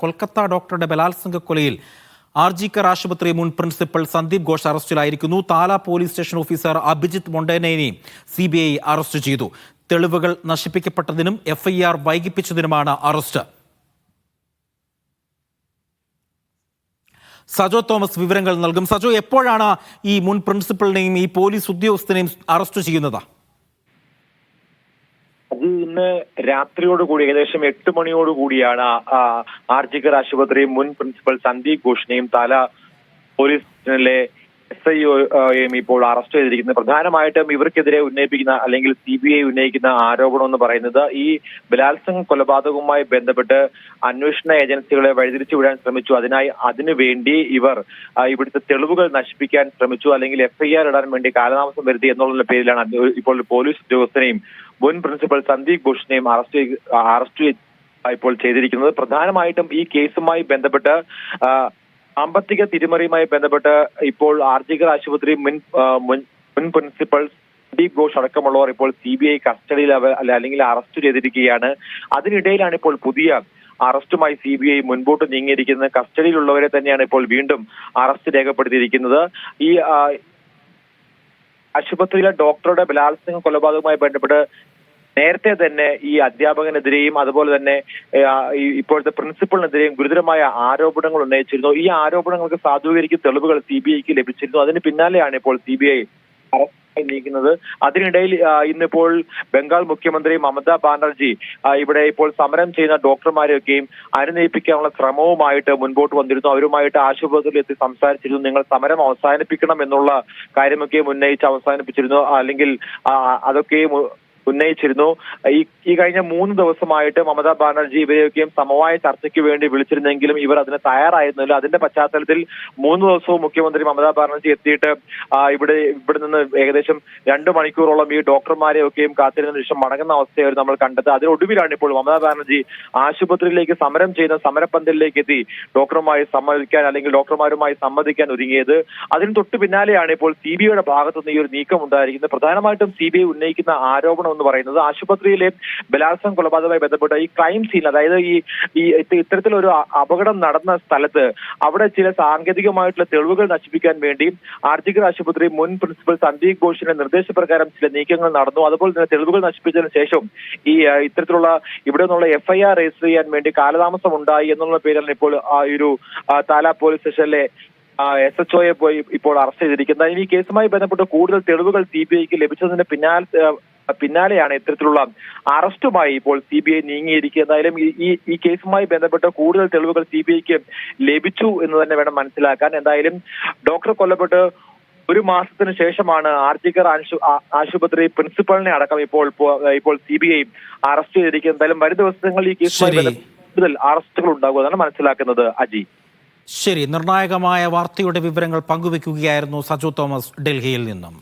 കൊൽക്കത്ത ഡോക്ടറുടെ ബലാത്സംഗ കൊലയിൽ ആർജിക്കർ ആശുപത്രി മുൻ പ്രിൻസിപ്പൽ സന്ദീപ് ഘോഷ് അറസ്റ്റിലായിരിക്കുന്നു. Tala police station officer Abhijit മൊണ്ടേനയെ CBI അറസ്റ്റ് ചെയ്തു. തെളിവുകൾ നശിപ്പിക്കപ്പെട്ടതിനും FIR വൈകിപ്പിച്ചതിനുമാണ് അറസ്റ്റ്. സജോ തോമസ് വിവരങ്ങൾ നൽകും. സജോ, എപ്പോഴാണ് ഈ മുൻ പ്രിൻസിപ്പലിനെയും ഈ പോലീസ് ഉദ്യോഗസ്ഥനെയും അറസ്റ്റ് ചെയ്യുന്നത്? അത് ഇന്ന് രാത്രിയോടുകൂടി ഏകദേശം 8 മണിയോടുകൂടിയാണ് ആർജിക്കർ ആശുപത്രി മുൻ പ്രിൻസിപ്പൽ സന്ദീപ് ഘോഷിനെയും താല പോലീസ് സ്റ്റേഷനിലെ SIയെയും ഇപ്പോൾ അറസ്റ്റ് ചെയ്തിരിക്കുന്നത്. പ്രധാനമായിട്ടും ഇവർക്കെതിരെ ഉന്നയിപ്പിക്കുന്ന അല്ലെങ്കിൽ CBI ഉന്നയിക്കുന്ന ആരോപണം എന്ന് പറയുന്നത് ഈ ബലാത്സംഗ കൊലപാതകവുമായി ബന്ധപ്പെട്ട് അന്വേഷണ ഏജൻസികളെ വഴിതിരിച്ചു വിടാൻ ശ്രമിച്ചു. അതിനുവേണ്ടി ഇവർ ഇവിടുത്തെ തെളിവുകൾ നശിപ്പിക്കാൻ ശ്രമിച്ചു, അല്ലെങ്കിൽ FIR ഇടാൻ വേണ്ടി കാലതാമസം വരുത്തി എന്നുള്ള പേരിലാണ് ഇപ്പോൾ പോലീസ് ഉദ്യോഗസ്ഥനെയും മുൻ പ്രിൻസിപ്പൽ സന്ദീപ് ഘോഷിനെയും അറസ്റ്റ് ഇപ്പോൾ ചെയ്തിരിക്കുന്നത്. പ്രധാനമായിട്ടും ഈ കേസുമായി ബന്ധപ്പെട്ട് സാമ്പത്തിക തിരിമറിയുമായി ബന്ധപ്പെട്ട് ഇപ്പോൾ ആർജിക്കർ ആശുപത്രി മുൻ പ്രിൻസിപ്പൽ സന്ദീപ് ഘോഷ് അടക്കമുള്ളവർ ഇപ്പോൾ CBI കസ്റ്റഡിയിൽ അല്ലെങ്കിൽ അറസ്റ്റ് ചെയ്തിരിക്കുകയാണ്. അതിനിടയിലാണ് ഇപ്പോൾ പുതിയ അറസ്റ്റുമായി CBI മുൻപോട്ട് നീങ്ങിയിരിക്കുന്നത്. കസ്റ്റഡിയിലുള്ളവരെ തന്നെയാണ് ഇപ്പോൾ വീണ്ടും അറസ്റ്റ് രേഖപ്പെടുത്തിയിരിക്കുന്നത്. ഈ ആശുപത്രിയിലെ ഡോക്ടറുടെ ബലാത്സംഗ കൊലപാതകവുമായി ബന്ധപ്പെട്ട് നേരത്തെ തന്നെ ഈ അധ്യാപകനെതിരെയും അതുപോലെ തന്നെ ഇപ്പോഴത്തെ പ്രിൻസിപ്പളിനെതിരെയും ഗുരുതരമായ ആരോപണങ്ങൾ ഉന്നയിച്ചിരുന്നു. ഈ ആരോപണങ്ങൾക്ക് സാധൂകരിക്കുന്ന തെളിവുകൾ CBIക്ക് ലഭിച്ചിരുന്നു. അതിന് പിന്നാലെയാണ് ഇപ്പോൾ CBI അറസ്റ്റായി നീക്കുന്നത്. അതിനിടയിൽ ഇന്നിപ്പോൾ ബംഗാൾ മുഖ്യമന്ത്രി മമതാ ബാനർജി ഇവിടെ ഇപ്പോൾ സമരം ചെയ്യുന്ന ഡോക്ടർമാരെയൊക്കെയും അനുനയിപ്പിക്കാനുള്ള ശ്രമവുമായിട്ട് മുൻപോട്ട് വന്നിരുന്നു. അവരുമായിട്ട് ആശുപത്രിയിൽ എത്തി സംസാരിച്ചിരുന്നു. നിങ്ങൾ സമരം അവസാനിപ്പിക്കണം എന്നുള്ള കാര്യമൊക്കെ ഉന്നയിച്ച് അവസാനിപ്പിച്ചിരുന്നു, അല്ലെങ്കിൽ അതൊക്കെയും ഉന്നയിച്ചിരുന്നു. ഈ കഴിഞ്ഞ 3 ദിവസമായിട്ട് മമതാ ബാനർജി ഇവരെയൊക്കെയും സമവായ ചർച്ചയ്ക്ക് വേണ്ടി വിളിച്ചിരുന്നെങ്കിലും ഇവർ അതിന് തയ്യാറായിരുന്നില്ല. അതിന്റെ പശ്ചാത്തലത്തിൽ 3 ദിവസവും മുഖ്യമന്ത്രി മമതാ ബാനർജി എത്തിയിട്ട് ഇവിടെ നിന്ന് ഏകദേശം 2 മണിക്കൂറോളം ഈ ഡോക്ടർമാരെയൊക്കെയും കാത്തിരുന്ന ശേഷം മടങ്ങുന്ന അവസ്ഥയായിരുന്നു നമ്മൾ കണ്ടത്. അതിനൊടുവിലാണ് ഇപ്പോൾ മമതാ ബാനർജി ആശുപത്രിയിലേക്ക് സമരം ചെയ്യുന്ന സമരപ്പന്തലിലേക്ക് എത്തി ഡോക്ടറുമായി സംവദിക്കാൻ ഒരുങ്ങിയത്. അതിന് തൊട്ടു പിന്നാലെയാണ് ഇപ്പോൾ CBIയുടെ ഭാഗത്തുനിന്ന് ഈ ഒരു നീക്കം ഉണ്ടായിരിക്കുന്നത്. പ്രധാനമായിട്ടും CBI ഉന്നയിക്കുന്ന ആരോപണം എന്ന് പറയുന്നത് ആശുപത്രിയിലെ ബലാത്സംഗ കൊലപാതകവുമായി ബന്ധപ്പെട്ട ഈ ക്രൈം സീൻ, അതായത് ഈ ഇത്തരത്തിലൊരു അപകടം നടന്ന സ്ഥലത്ത് അവിടെ ചില സാങ്കേതികമായിട്ടുള്ള തെളിവുകൾ നശിപ്പിക്കാൻ വേണ്ടി ആർജിക്കർ ആശുപത്രി മുൻ പ്രിൻസിപ്പൽ സന്ദീപ് ഘോഷിന്റെ നിർദ്ദേശപ്രകാരം ചില നീക്കങ്ങൾ നടന്നു. അതുപോലെ തന്നെ തെളിവുകൾ നശിപ്പിച്ചതിന് ശേഷം ഈ ഇത്തരത്തിലുള്ള ഇവിടെ നിന്നുള്ള FIR രജിസ്റ്റർ ചെയ്യാൻ വേണ്ടി കാലതാമസം ഉണ്ടായി എന്നുള്ള പേരിലാണ് ഇപ്പോൾ ഒരു താല പോലീസ് സ്റ്റേഷനിലെ SHOയെ പോയി ഇപ്പോൾ അറസ്റ്റ് ചെയ്തിരിക്കുന്നത്. ഈ കേസുമായി ബന്ധപ്പെട്ട് കൂടുതൽ തെളിവുകൾ CBIക്ക് ലഭിച്ചതിന് പിന്നാലെയാണ് ഇത്തരത്തിലുള്ള അറസ്റ്റുമായി ഇപ്പോൾ CBI നീങ്ങിയിരിക്കുന്നത്. എന്തായാലും ഈ കേസുമായി ബന്ധപ്പെട്ട് കൂടുതൽ തെളിവുകൾ CBIക്ക് ലഭിച്ചു എന്ന് തന്നെ വേണം മനസ്സിലാക്കാൻ. എന്തായാലും ഡോക്ടർ കൊല്ലപ്പെട്ട് 1 മാസത്തിന് ശേഷമാണ് ആർജിക്കർ ആശുപത്രി പ്രിൻസിപ്പലിനെ അടക്കം ഇപ്പോൾ CBI അറസ്റ്റ് ചെയ്തിരിക്കുന്നത്. എന്തായാലും വരും ദിവസങ്ങളിൽ ഈ കേസുമായി ബന്ധപ്പെട്ട് കൂടുതൽ അറസ്റ്റുകൾ ഉണ്ടാകുമെന്നാണ് മനസ്സിലാക്കുന്നത്. അജി, ശരി, നിർണായകമായ വാർത്തയുടെ വിവരങ്ങൾ പങ്കുവെക്കുകയായിരുന്നു സജോ തോമസ് ഡൽഹിയിൽ നിന്നും.